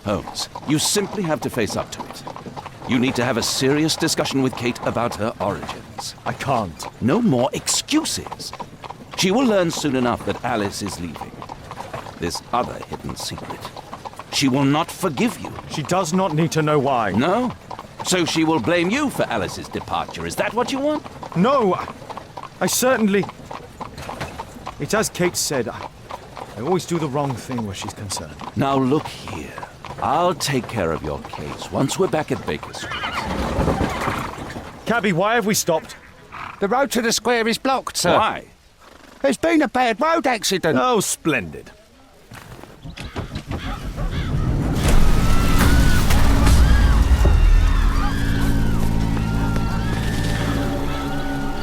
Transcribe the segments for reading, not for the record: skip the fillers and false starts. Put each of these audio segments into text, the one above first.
Holmes, you simply have to face up to it. You need to have a serious discussion with Kate about her origins. I can't. No more excuses. She will learn soon enough that Alice is leaving. This other hidden secret. She will not forgive you. She does not need to know why. No? So she will blame you for Alice's departure. Is that what you want? No! I certainly... It's as Kate said, I always do the wrong thing where she's concerned. Now look here. I'll take care of your case once we're back at Baker Street. Cabby, why have we stopped? The road to the square is blocked, sir. Why? There's been a bad road accident. Oh, splendid.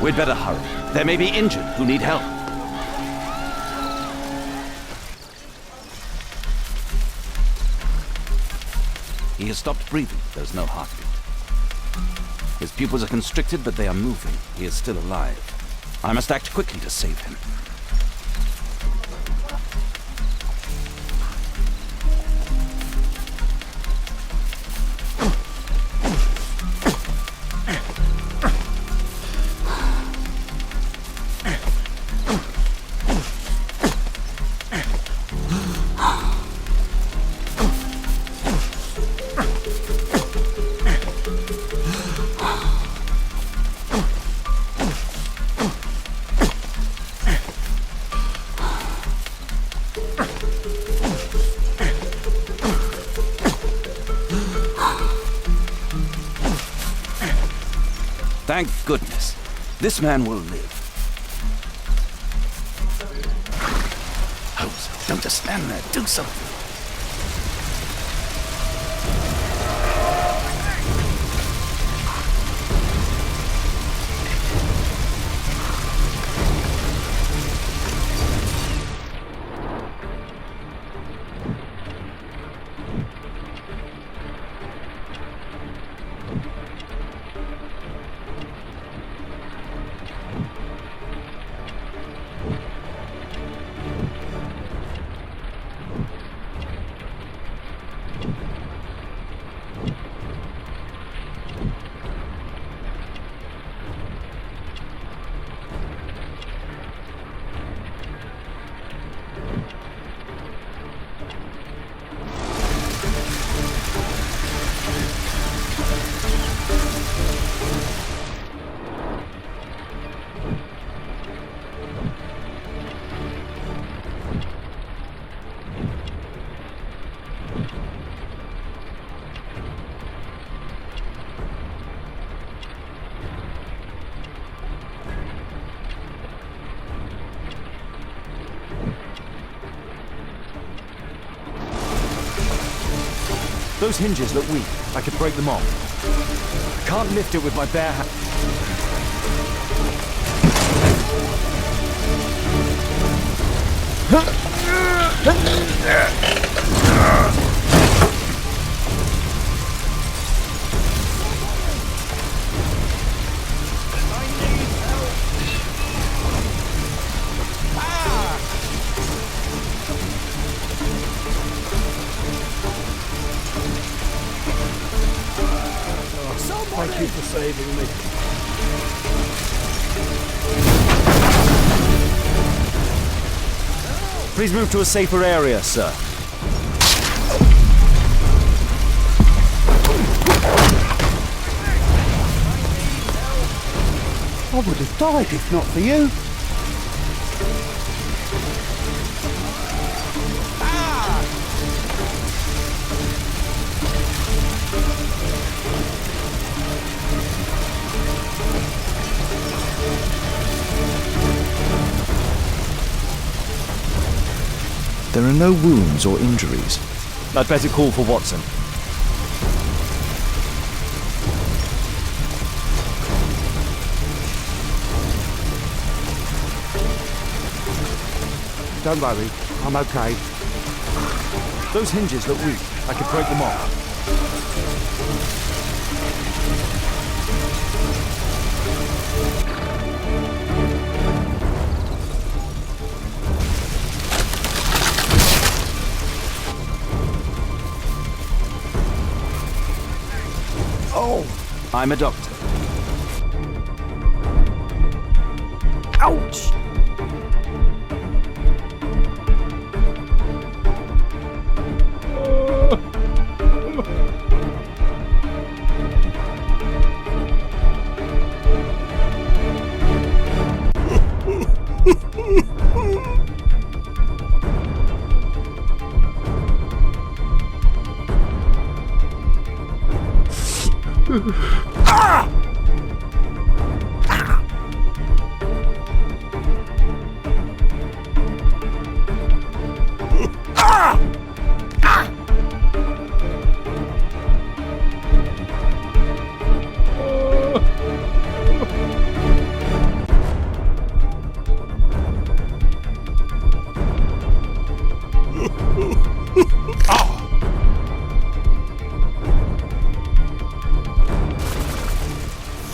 We'd better hurry. There may be injured who need help. He has stopped breathing. There's no heartbeat. His pupils are constricted, but they are moving. He is still alive. I must act quickly to save him. Thank goodness. This man will live. Holmes, don't just stand there. Do something. Those hinges look weak. I could break them off. I can't lift it with my bare hand. Thank you for saving me. Please move to a safer area, sir. I would have died if not for you. There are no wounds or injuries. I'd better call for Watson. Don't worry, I'm okay. Those hinges look weak. I could break them off. Oh! I'm a doctor. Ouch!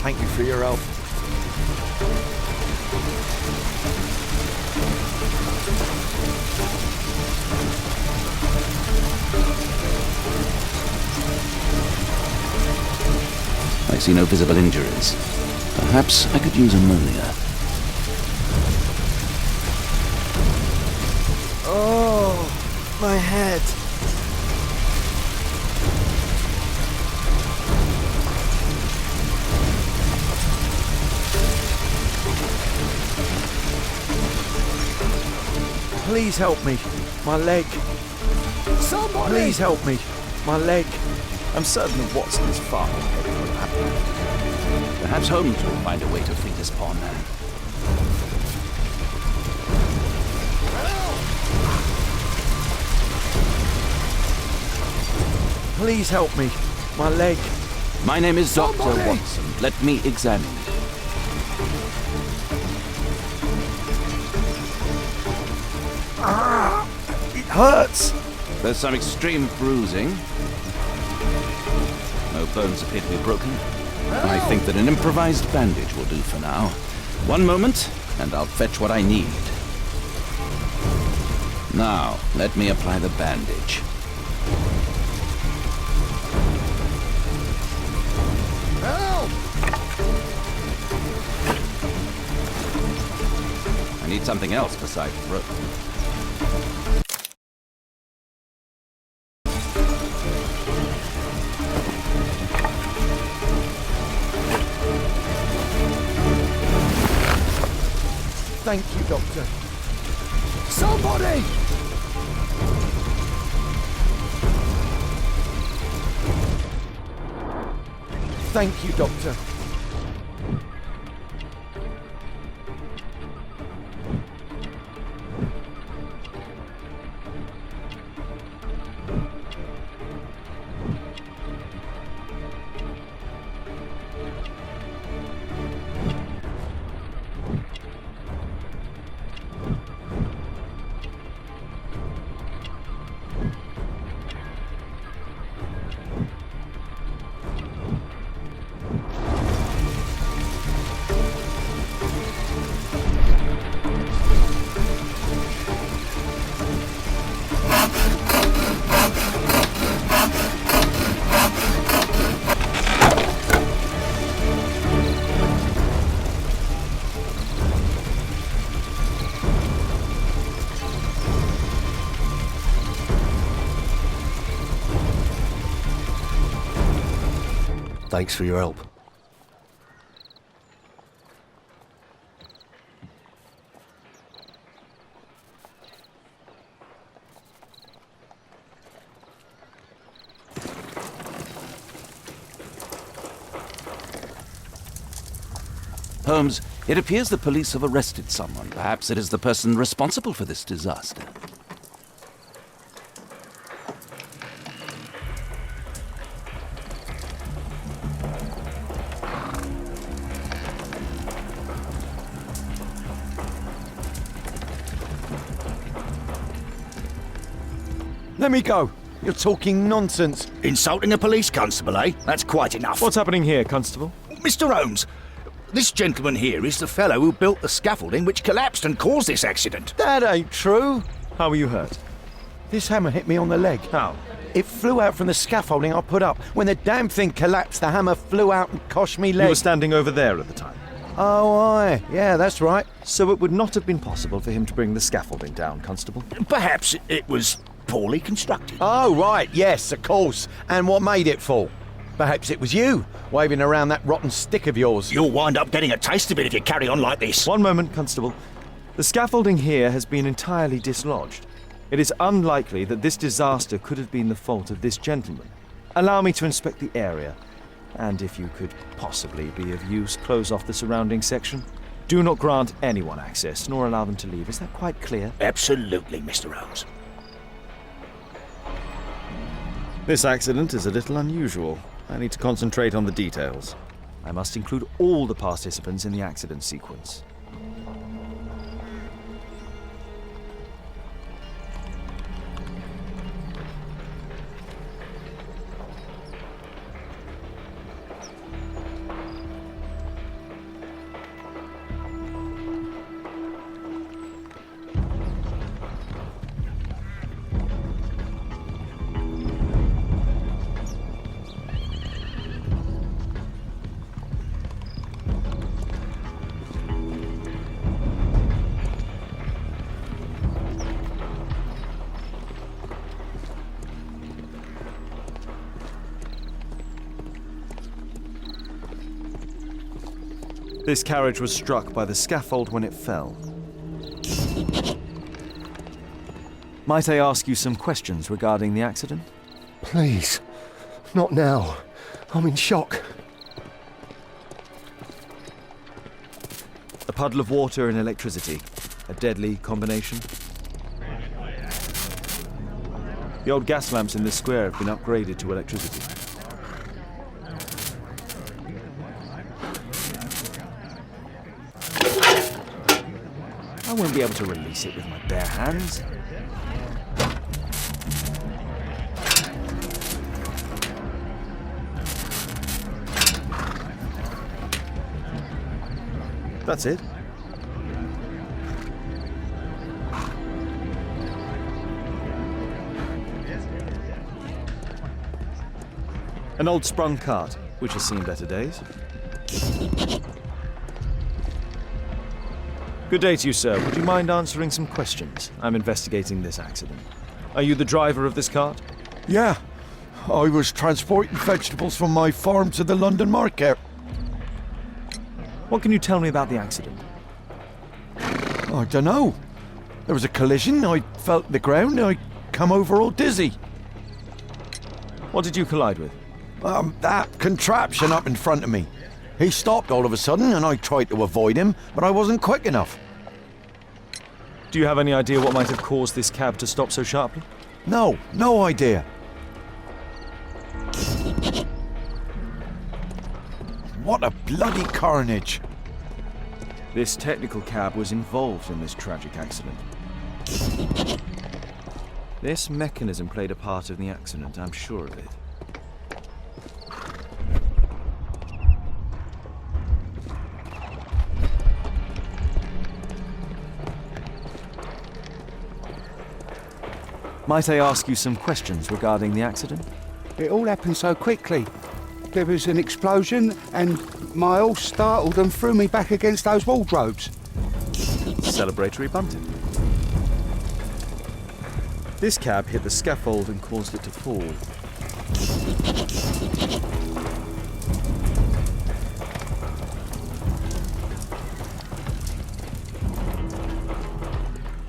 Thank you for your help. I see no visible injuries. Perhaps I could use ammonia. Oh, my head. Please help me. My leg. Somebody! Please help me. My leg. I'm certain that Watson is far ahead of what happened. Perhaps Holmes will find a way to free this poor man. Please help me. My leg. My name is Dr. Somebody! Watson. Let me examine you. It hurts. There's some extreme bruising. No bones appear to be broken. I think that an improvised bandage will do for now. One moment, and I'll fetch what I need. Now, let me apply the bandage. Help! I need something else besides rope. Thank you, Doctor. Somebody! Thank you, Doctor. Thanks for your help. Holmes, it appears the police have arrested someone. Perhaps it is the person responsible for this disaster. Let me go. You're talking nonsense. Insulting a police constable, eh? That's quite enough. What's happening here, Constable? Mr. Holmes, this gentleman here is the fellow who built the scaffolding which collapsed and caused this accident. That ain't true. How were you hurt? This hammer hit me on the leg. How? It flew out from the scaffolding I put up. When the damn thing collapsed, the hammer flew out and cost me You legs. were standing over there at the time. Oh, aye. Yeah, that's right. So it would not have been possible for him to bring the scaffolding down, Constable. Perhaps it was poorly constructed. Oh, right. Yes, of course. And what made it fall? Perhaps it was you, waving around that rotten stick of yours. You'll wind up getting a taste of it if you carry on like this. One moment, Constable. The scaffolding here has been entirely dislodged. It is unlikely that this disaster could have been the fault of this gentleman. Allow me to inspect the area, and if you could possibly be of use, close off the surrounding section. Do not grant anyone access, nor allow them to leave. Is that quite clear? Absolutely, Mr. Holmes. This accident is a little unusual. I need to concentrate on the details. I must include all the participants in the accident sequence. This carriage was struck by the scaffold when it fell. Might I ask you some questions regarding the accident? Please. Not now. I'm in shock. A puddle of water and electricity. A deadly combination. The old gas lamps in this square have been upgraded to electricity. I won't be able to release it with my bare hands. That's it. An old sprung cart, which has seen better days. Good day to you, sir. Would you mind answering some questions? I'm investigating this accident. Are you the driver of this cart? Yeah. I was transporting vegetables from my farm to the London market. What can you tell me about the accident? I don't know. There was a collision. I felt the ground. I come over all dizzy. What did you collide with? That contraption up in front of me. He stopped all of a sudden, and I tried to avoid him, but I wasn't quick enough. Do you have any idea what might have caused this cab to stop so sharply? No idea. What a bloody carnage. This technical cab was involved in this tragic accident. This mechanism played a part in the accident, I'm sure of it. Might I ask you some questions regarding the accident? It all happened so quickly. There was an explosion and my horse startled and threw me back against those wardrobes. Celebratory bunting. This cab hit the scaffold and caused it to fall.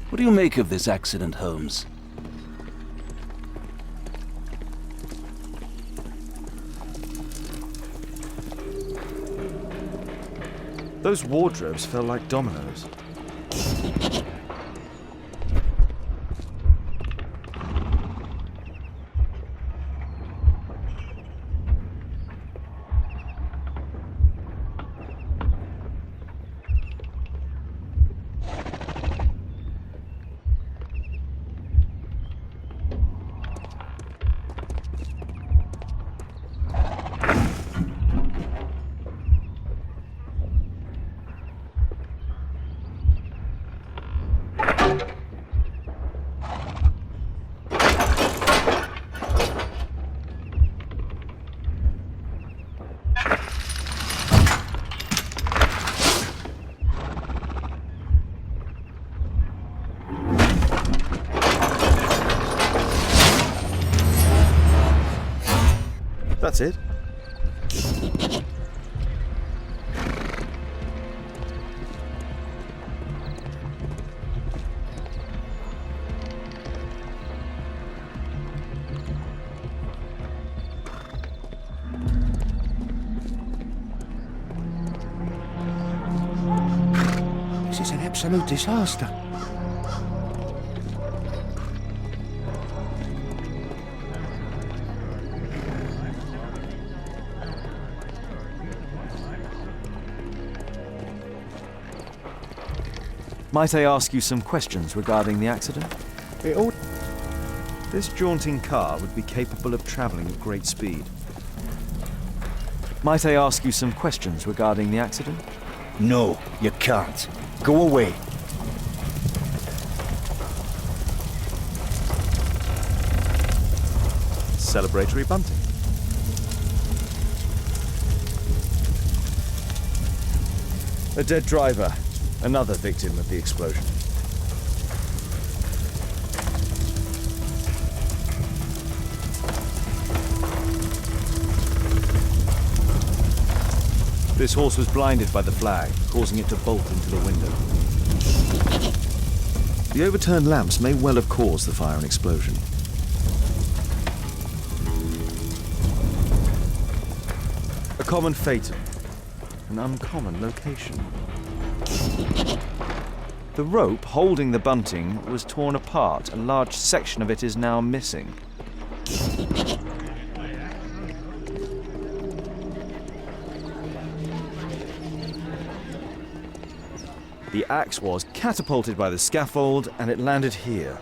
What do you make of this accident, Holmes? Those wardrobes fell like dominoes. That's it. This is an absolute disaster. Might I ask you some questions regarding the accident? It all... This jaunting car would be capable of travelling at great speed. Might I ask you some questions regarding the accident? No, you can't. Go away. Celebratory bunting. A dead driver. Another victim of the explosion. This horse was blinded by the flag, causing it to bolt into the window. The overturned lamps may well have caused the fire and explosion. A common fatal. An uncommon location. The rope holding the bunting was torn apart. A large section of it is now missing. The axe was catapulted by the scaffold and it landed here.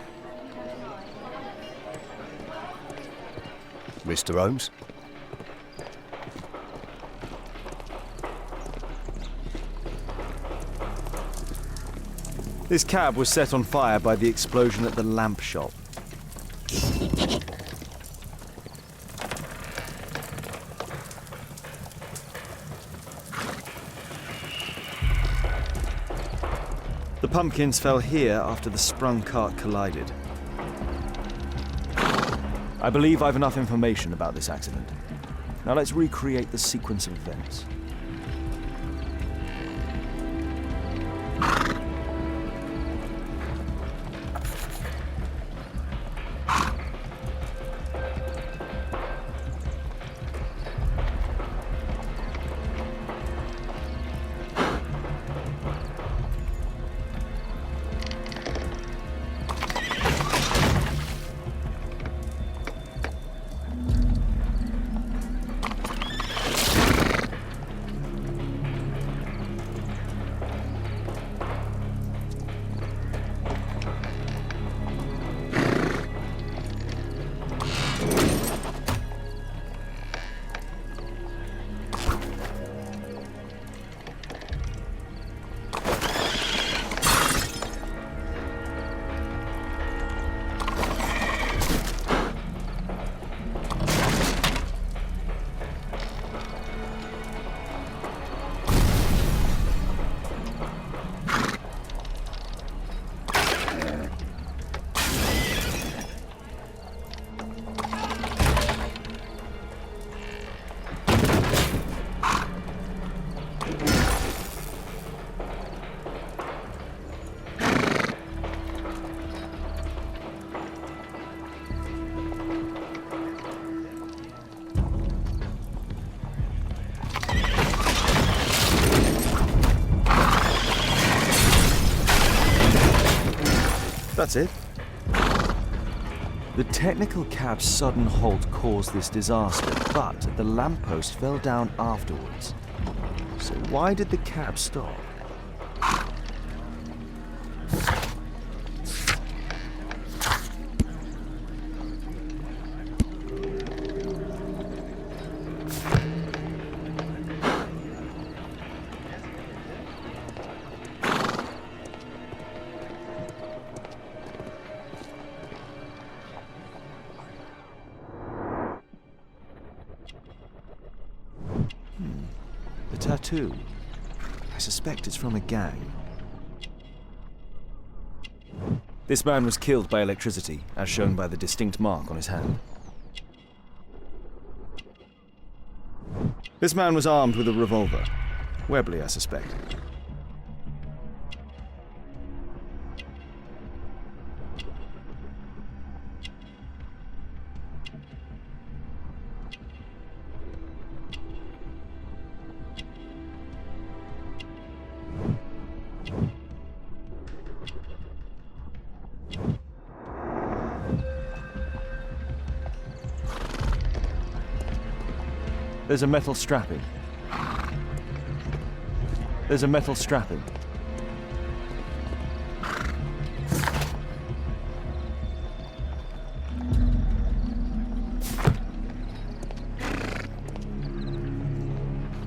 Mr. Holmes? This cab was set on fire by the explosion at the lamp shop. The pumpkins fell here after the sprung cart collided. I believe I've enough information about this accident. Now let's recreate the sequence of events. That's it. The technical cab's sudden halt caused this disaster, but the lamppost fell down afterwards. So why did the cab stop? The tattoo. I suspect it's from a gang. This man was killed by electricity, as shown by the distinct mark on his hand. This man was armed with a revolver. Webley, I suspect. There's a metal strapping. There's a metal strapping.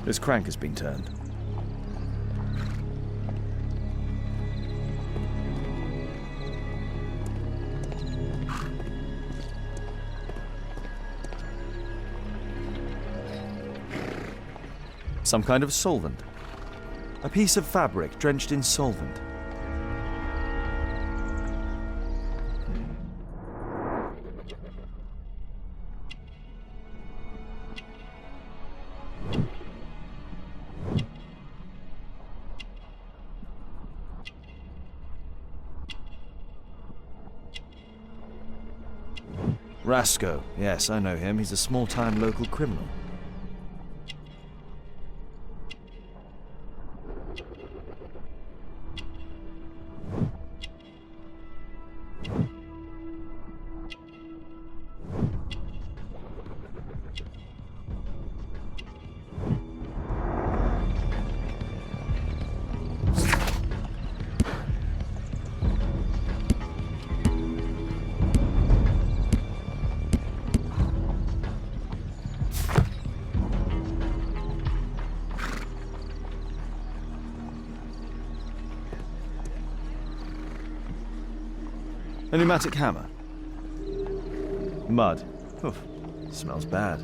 This crank has been turned. Some kind of solvent. A piece of fabric drenched in solvent. Rasco. Yes, I know him. He's a small-time local criminal. A pneumatic hammer. Mud. Oof, smells bad.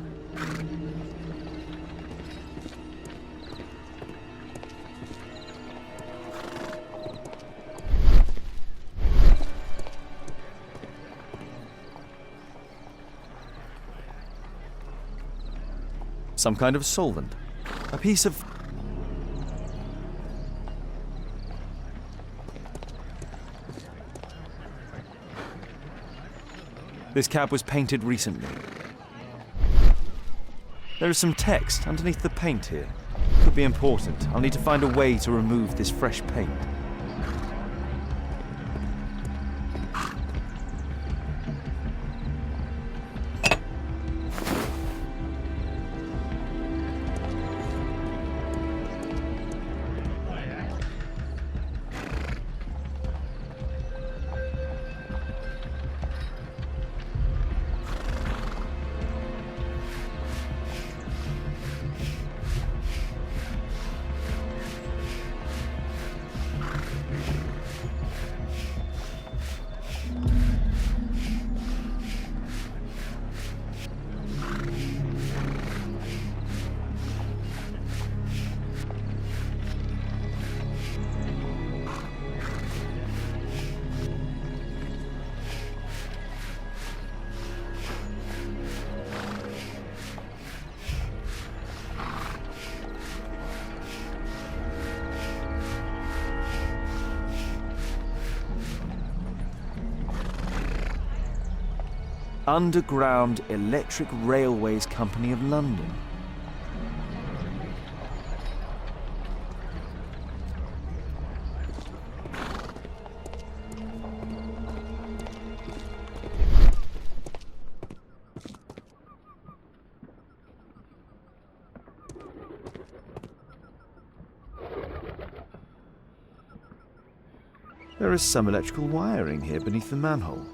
Some kind of solvent. A piece of... This cab was painted recently. There is some text underneath the paint here. Could be important. I'll need to find a way to remove this fresh paint. Underground Electric Railways Company of London. There is some electrical wiring here beneath the manhole.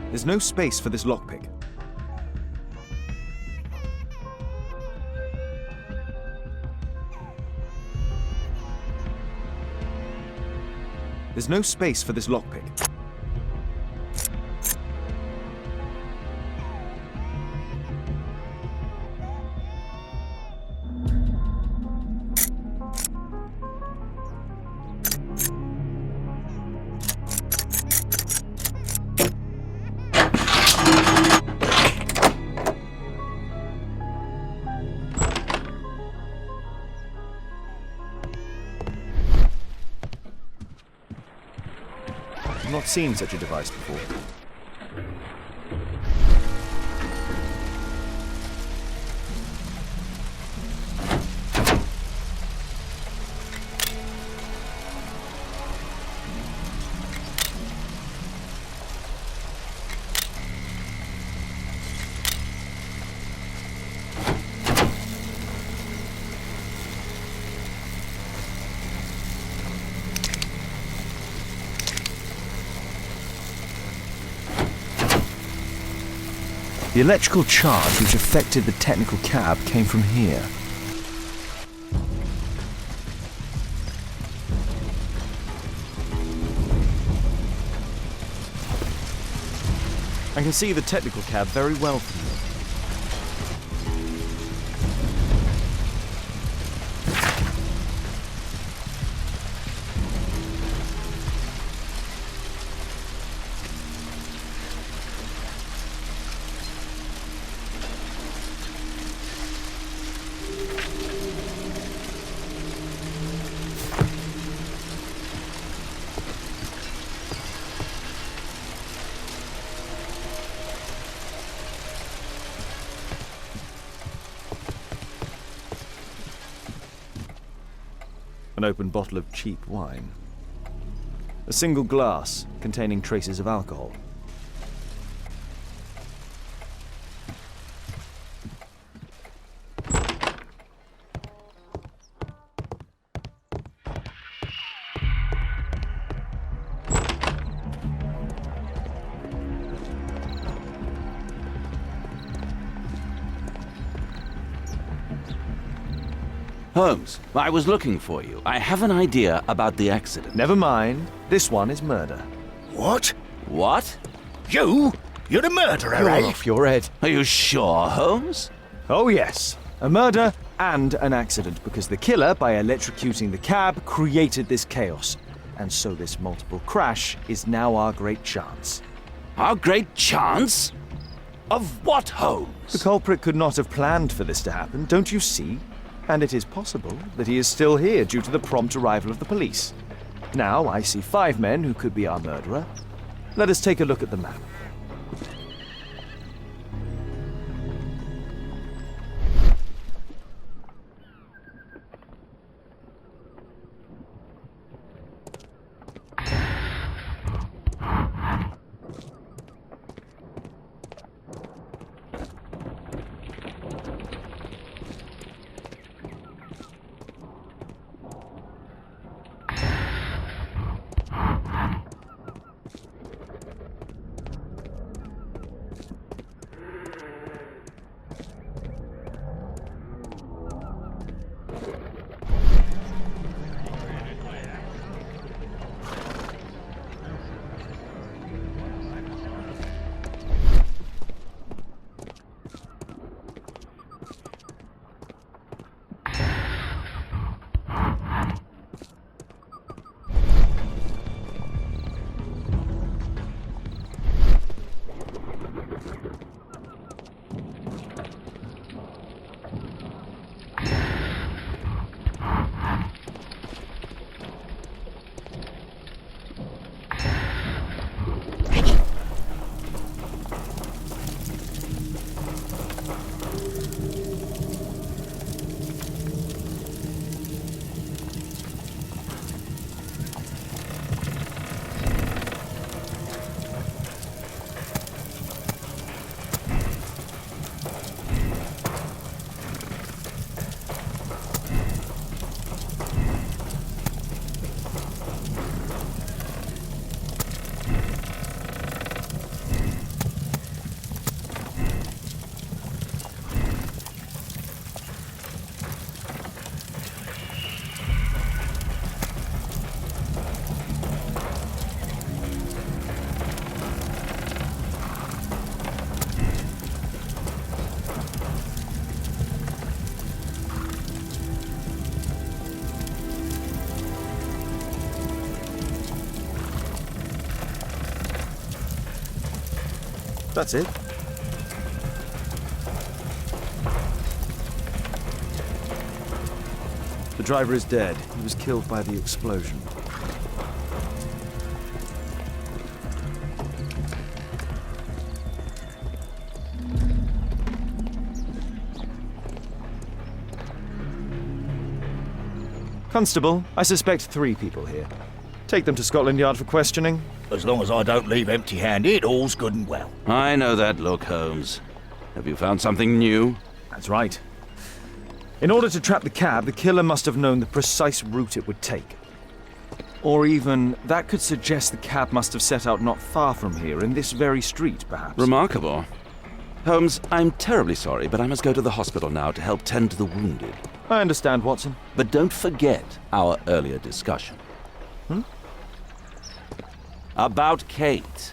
There's no space for this lockpick. There's no space for this lockpick. I've not seen such a device before. The electrical charge which affected the technical cab came from here. I can see the technical cab very well from here. An open bottle of cheap wine. A single glass containing traces of alcohol. Holmes, I was looking for you. I have an idea about the accident. Never mind. This one is murder. What? What? You? You're the murderer, You're eh? off your head. Are you sure, Holmes? Oh yes, a murder and an accident, because the killer, by electrocuting the cab, created this chaos. And so this multiple crash is now our great chance. Our great chance? Of what, Holmes? The culprit could not have planned for this to happen, don't you see? And it is possible that he is still here due to the prompt arrival of the police. Now I see 5 men who could be our murderer. Let us take a look at the map. That's it. The driver is dead. He was killed by the explosion. Constable, I suspect 3 people here. Take them to Scotland Yard for questioning. As long as I don't leave empty-handed, all's good and well. I know that look, Holmes. Have you found something new? That's right. In order to trap the cab, the killer must have known the precise route it would take. Or even, that could suggest the cab must have set out not far from here, in this very street, perhaps. Remarkable. Holmes, I'm terribly sorry, but I must go to the hospital now to help tend to the wounded. I understand, Watson. But don't forget our earlier discussion. About Kate.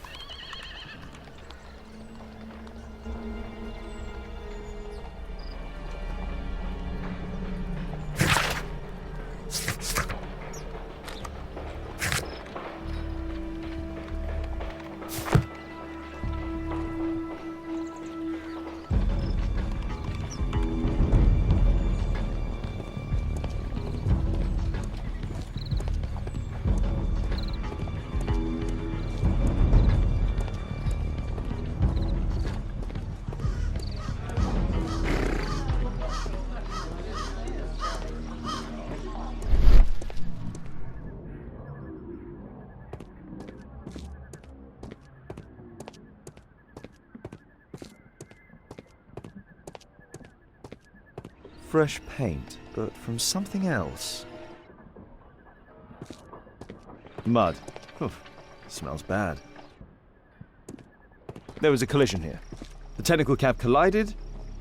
Fresh paint, but from something else. Mud. Oof, smells bad. There was a collision here. The technical cab collided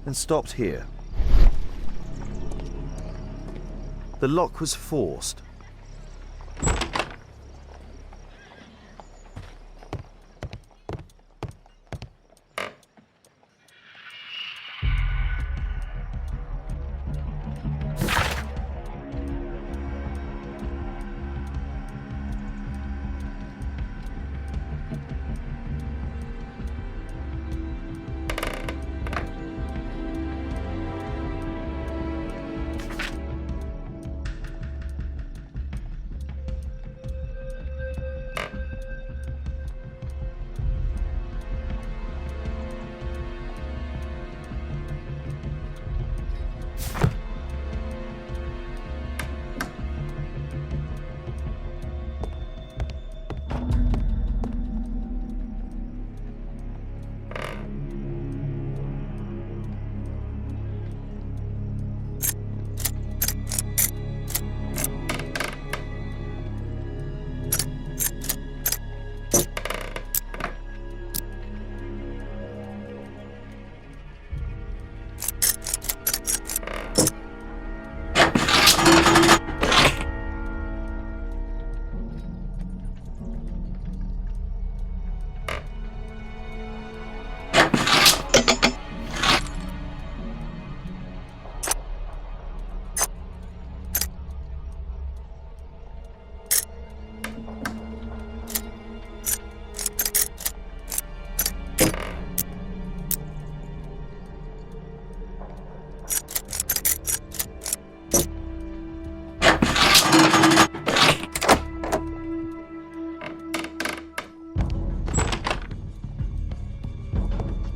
and stopped here. The lock was forced.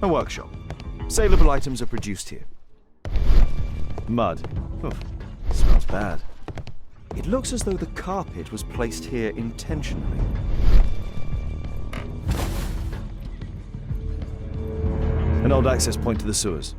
A workshop. Saleable items are produced here. Mud. Oof, smells bad. It looks as though the carpet was placed here intentionally. An old access point to the sewers.